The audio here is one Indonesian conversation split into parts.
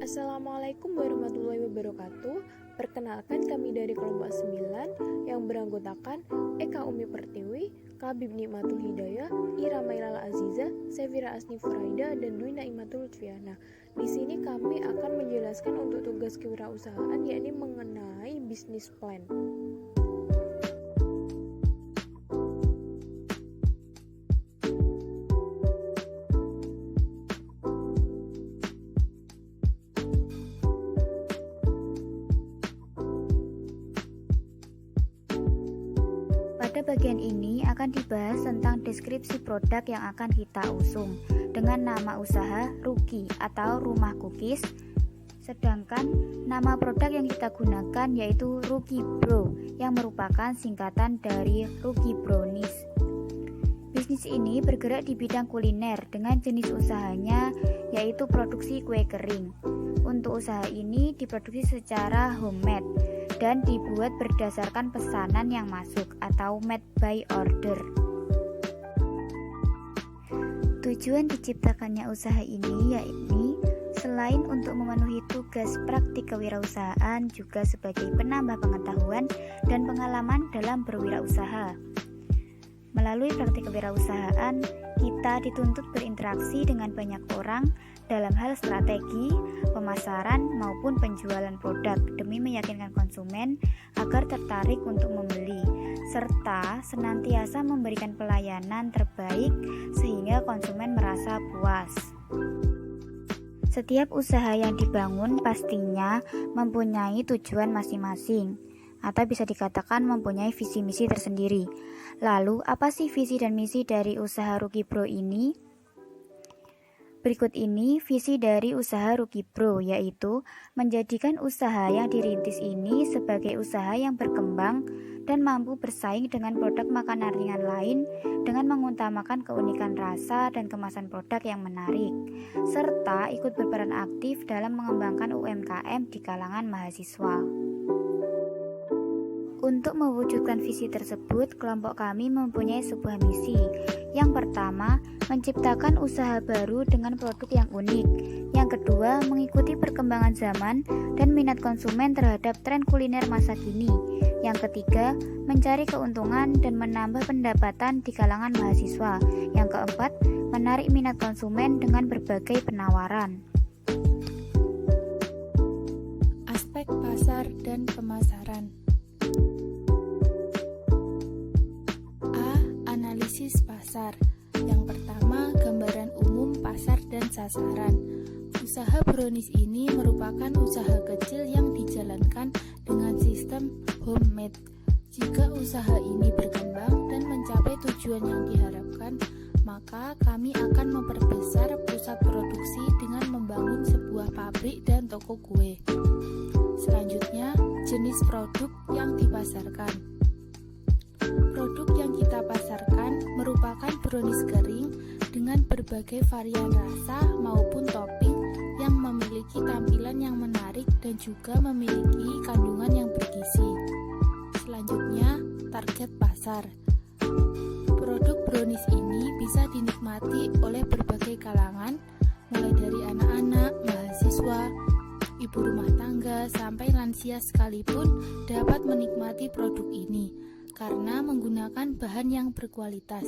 Assalamualaikum warahmatullahi wabarakatuh. Perkenalkan, kami dari kelompok 9 yang beranggotakan Eka Umi Pertiwi, Kabib Nikmatul Hidayah, Ira Mailal Aziza, Sevira Asni Furaida, dan Dwi Naimatul Lutfiana. Di sini kami akan menjelaskan untuk tugas kewirausahaan, yakni mengenai bisnis plan. Pada bagian ini akan dibahas tentang deskripsi produk yang akan kita usung dengan nama usaha Ruki atau Rumah Cookies. Sedangkan nama produk yang kita gunakan yaitu Ruki Bro yang merupakan singkatan dari Ruki Brownies. Bisnis ini bergerak di bidang kuliner dengan jenis usahanya yaitu produksi kue kering. Untuk usaha ini diproduksi secara homemade dan dibuat berdasarkan pesanan yang masuk atau made by order. Tujuan diciptakannya usaha ini yakni selain untuk memenuhi tugas praktik kewirausahaan juga sebagai penambah pengetahuan dan pengalaman dalam berwirausaha. Melalui praktik kewirausahaan, kita dituntut berinteraksi dengan banyak orang dalam hal strategi, pemasaran, maupun penjualan produk demi meyakinkan konsumen agar tertarik untuk membeli, serta senantiasa memberikan pelayanan terbaik sehingga konsumen merasa puas. Setiap usaha yang dibangun pastinya mempunyai tujuan masing-masing, atau bisa dikatakan mempunyai visi misi tersendiri. Lalu, apa sih visi dan misi dari usaha Ruki Bro ini? Berikut ini visi dari usaha Ruki Bro, yaitu menjadikan usaha yang dirintis ini sebagai usaha yang berkembang dan mampu bersaing dengan produk makanan ringan lain dengan mengutamakan keunikan rasa dan kemasan produk yang menarik, serta ikut berperan aktif dalam mengembangkan UMKM di kalangan mahasiswa. Untuk mewujudkan visi tersebut, kelompok kami mempunyai sebuah misi. Yang pertama, menciptakan usaha baru dengan produk yang unik. Yang kedua, mengikuti perkembangan zaman dan minat konsumen terhadap tren kuliner masa kini. Yang ketiga, mencari keuntungan dan menambah pendapatan di kalangan mahasiswa. Yang keempat, menarik minat konsumen dengan berbagai penawaran. Aspek pasar dan pemasaran. Analisis pasar. Yang pertama, gambaran umum pasar dan sasaran. Usaha brownies ini merupakan usaha kecil yang dijalankan dengan sistem homemade. Jika usaha ini berkembang dan mencapai tujuan yang diharapkan, maka kami akan memperbesar pusat produksi dengan membangun sebuah pabrik dan toko kue. Selanjutnya, jenis produk yang dipasarkan. Produk yang kita pasarkan merupakan brownies kering dengan berbagai varian rasa maupun topping yang memiliki tampilan yang menarik dan juga memiliki kandungan yang bergizi. Selanjutnya, target pasar. Produk brownies ini bisa dinikmati oleh berbagai kalangan, mulai dari anak-anak, mahasiswa, ibu rumah tangga, sampai lansia sekalipun dapat menikmati produk ini karena menggunakan bahan yang berkualitas.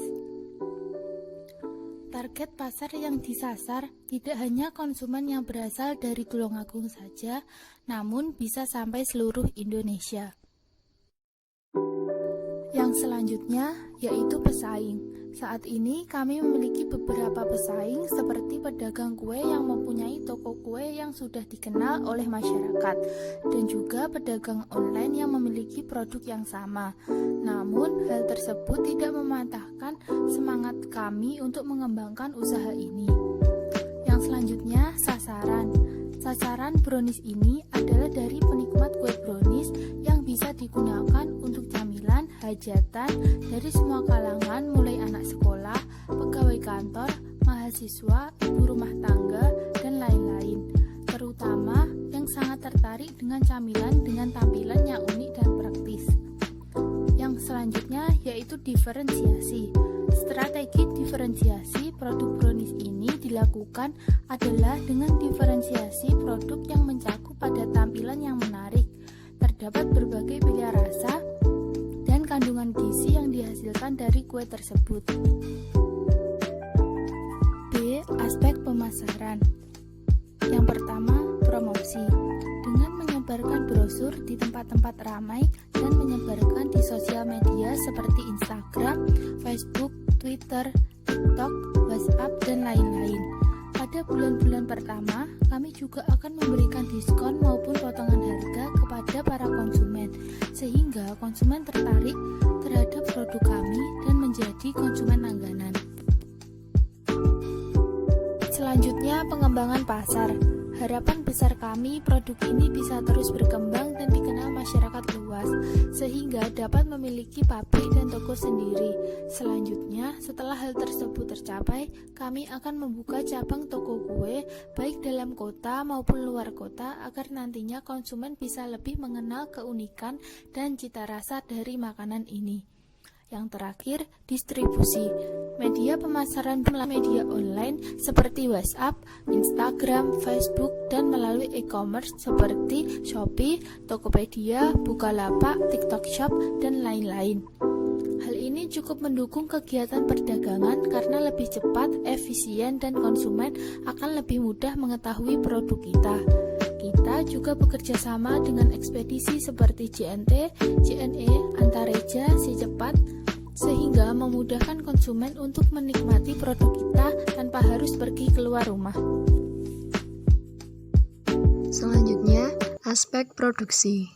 Target pasar yang disasar tidak hanya konsumen yang berasal dari Tulungagung saja, namun bisa sampai seluruh Indonesia. Yang selanjutnya yaitu pesaing. Saat ini kami memiliki beberapa pesaing seperti pedagang kue yang mempunyai toko kue yang sudah dikenal oleh masyarakat dan juga pedagang online yang memiliki produk yang sama. Namun hal tersebut tidak mematahkan semangat kami untuk mengembangkan usaha ini. Yang selanjutnya, sasaran. Sasaran brownies ini adalah dari penikmat kue brownies yang bisa digunakan untuk camilan, hajatan dari semua kalangan mulai anak sekolah, pegawai kantor, mahasiswa, ibu rumah tangga, dan lain-lain. Terutama yang sangat tertarik dengan camilan dengan tampilan yang unik dan praktis. Yang selanjutnya yaitu diferensiasi. Strategi diferensiasi produk brownies ini dilakukan adalah dengan diferensiasi produk yang mencakup pada tampilan yang menarik. Terdapat berbagai pilihan rasa dan kandungan gizi yang dihasilkan dari kue tersebut. B. Aspek pemasaran. Yang pertama, promosi. Dengan menyebarkan brosur di tempat-tempat ramai dan menyebarkan di sosial media seperti Instagram, Facebook, Twitter, TikTok, WhatsApp, dan lain-lain. Pada bulan-bulan pertama, kami juga akan memberikan diskon maupun potongan harga kepada para konsumen, sehingga konsumen tertarik terhadap produk kami dan menjadi konsumen langganan. Selanjutnya, pengembangan pasar. Harapan besar kami, produk ini bisa terus berkembang dan dikenal masyarakat luas, sehingga dapat memiliki pabrik dan toko sendiri. Selanjutnya, setelah hal tersebut tercapai, kami akan membuka cabang toko kue, baik dalam kota maupun luar kota, agar nantinya konsumen bisa lebih mengenal keunikan dan cita rasa dari makanan ini. Yang terakhir, distribusi. Media pemasaran melalui media online seperti WhatsApp, Instagram, Facebook, dan melalui e-commerce seperti Shopee, Tokopedia, Bukalapak, TikTok Shop, dan lain-lain. Hal ini cukup mendukung kegiatan perdagangan karena lebih cepat, efisien, dan konsumen akan lebih mudah mengetahui produk kita. Kita juga bekerja sama dengan ekspedisi seperti JNT, JNE, Antareja, Si Cepat, sehingga memudahkan konsumen untuk menikmati produk kita tanpa harus pergi keluar rumah. Selanjutnya, aspek produksi.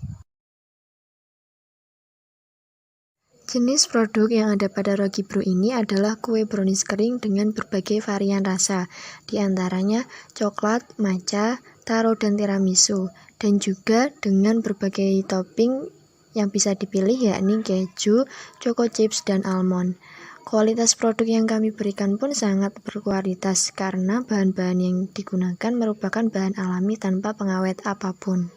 Jenis produk yang ada pada Rocky Brew ini adalah kue brownies kering dengan berbagai varian rasa, di antaranya coklat, matcha, taro, dan tiramisu, dan juga dengan berbagai topping yang bisa dipilih yakni keju, choco chips, dan almond. Kualitas produk yang kami berikan pun sangat berkualitas karena bahan-bahan yang digunakan merupakan bahan alami tanpa pengawet apapun.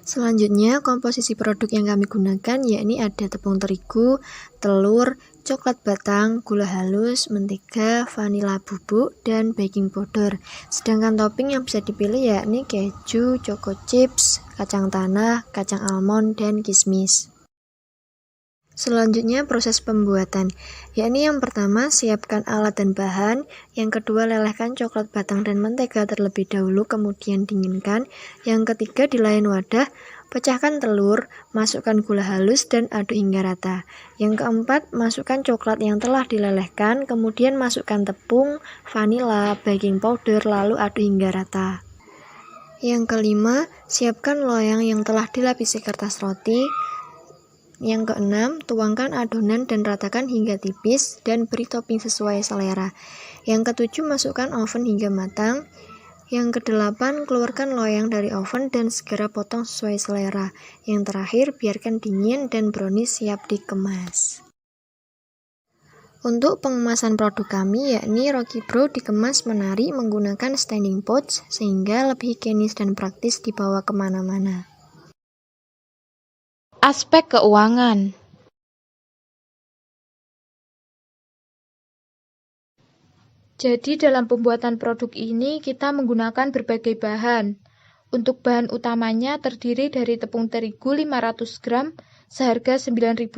Selanjutnya, komposisi produk yang kami gunakan yakni ada tepung terigu, telur, coklat batang, gula halus, mentega, vanila bubuk, dan baking powder. Sedangkan topping yang bisa dipilih yakni keju, choco chips, kacang tanah, kacang almond, dan kismis. Selanjutnya proses pembuatan, yakni yang pertama siapkan alat dan bahan, yang kedua lelehkan coklat batang dan mentega terlebih dahulu kemudian dinginkan, yang ketiga di lain wadah, pecahkan telur, masukkan gula halus dan aduk hingga rata. Yang keempat, masukkan coklat yang telah dilelehkan, kemudian masukkan tepung, vanila, baking powder, lalu aduk hingga rata. Yang kelima, siapkan loyang yang telah dilapisi kertas roti. Yang keenam, tuangkan adonan dan ratakan hingga tipis dan beri topping sesuai selera. Yang ketujuh, masukkan oven hingga matang. Yang kedelapan, keluarkan loyang dari oven dan segera potong sesuai selera. Yang terakhir, biarkan dingin dan brownies siap dikemas. Untuk pengemasan produk kami yakni Rocky Brew dikemas menarik menggunakan standing pouch sehingga lebih higienis dan praktis dibawa kemana-mana. Aspek keuangan. Jadi dalam pembuatan produk ini kita menggunakan berbagai bahan. Untuk bahan utamanya terdiri dari tepung terigu 500 gram seharga Rp9.000,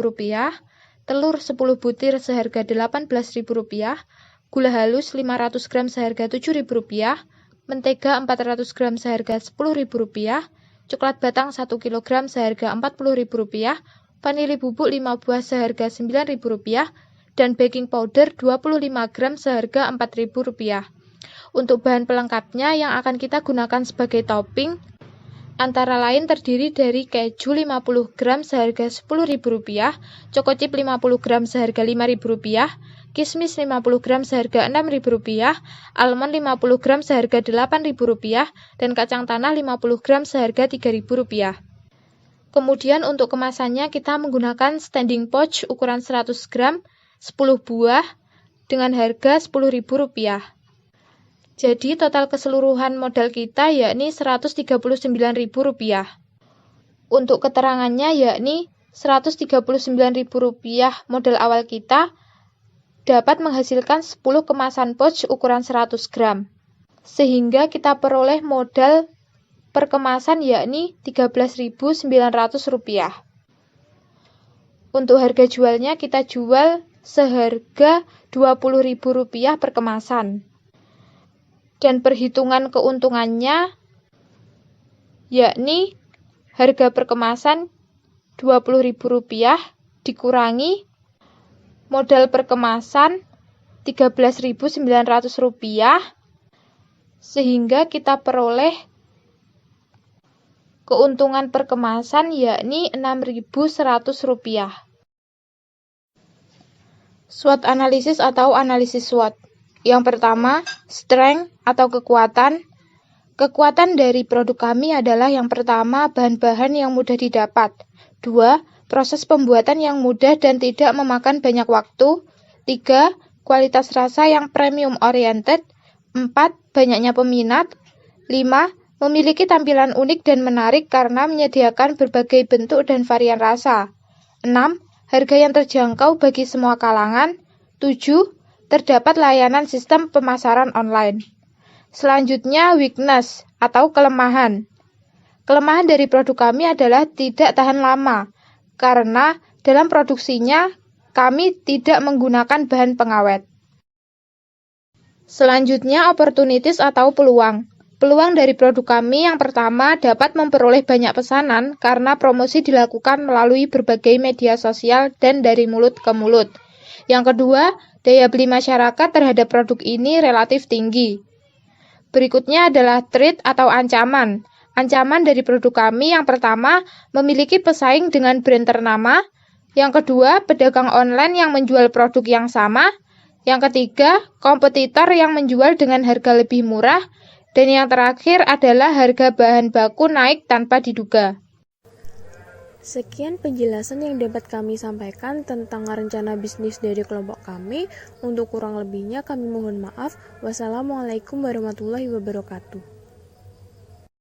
telur 10 butir seharga Rp18.000, gula halus 500 gram seharga Rp7.000, mentega 400 gram seharga Rp10.000, coklat batang 1 kg seharga Rp40.000, vanili bubuk 5 buah seharga Rp9.000, dan baking powder 25 gram seharga Rp4.000. Untuk bahan pelengkapnya yang akan kita gunakan sebagai topping, antara lain terdiri dari keju 50 gram seharga Rp10.000, choco chip 50 gram seharga Rp5.000, kismis 50 gram seharga Rp6.000, almond 50 gram seharga Rp8.000, dan kacang tanah 50 gram seharga Rp3.000. Kemudian untuk kemasannya kita menggunakan standing pouch ukuran 100 gram, 10 buah, dengan harga Rp10.000. Jadi total keseluruhan modal kita yakni Rp139.000. Untuk keterangannya yakni Rp139.000 modal awal kita dapat menghasilkan 10 kemasan pouch ukuran 100 gram. Sehingga kita peroleh modal per kemasan yakni Rp13.900. Untuk harga jualnya kita jual seharga Rp20.000 per kemasan. Dan perhitungan keuntungannya yakni harga per kemasan Rp20.000 dikurangi modal per kemasan Rp13.900 sehingga kita peroleh keuntungan per kemasan yakni Rp6.100. SWOT analisis atau analisis SWOT. Yang pertama, strength atau kekuatan. Kekuatan dari produk kami adalah yang pertama, bahan-bahan yang mudah didapat. 2. Proses pembuatan yang mudah dan tidak memakan banyak waktu. 3. Kualitas rasa yang premium oriented. 4. Banyaknya peminat. 5. Memiliki tampilan unik dan menarik karena menyediakan berbagai bentuk dan varian rasa. 6. Harga yang terjangkau bagi semua kalangan. 7. Terdapat layanan sistem pemasaran online. Selanjutnya, weakness atau kelemahan. Kelemahan dari produk kami adalah tidak tahan lama, karena dalam produksinya kami tidak menggunakan bahan pengawet. Selanjutnya, opportunities atau peluang. Peluang dari produk kami yang pertama dapat memperoleh banyak pesanan karena promosi dilakukan melalui berbagai media sosial dan dari mulut ke mulut. Yang kedua, daya beli masyarakat terhadap produk ini relatif tinggi. Berikutnya adalah threat atau ancaman. Ancaman dari produk kami yang pertama memiliki pesaing dengan brand ternama. Yang kedua, pedagang online yang menjual produk yang sama. Yang ketiga, kompetitor yang menjual dengan harga lebih murah. Dan yang terakhir adalah harga bahan baku naik tanpa diduga. Sekian penjelasan yang dapat kami sampaikan tentang rencana bisnis dari kelompok kami. Untuk kurang lebihnya kami mohon maaf. Wassalamualaikum warahmatullahi wabarakatuh.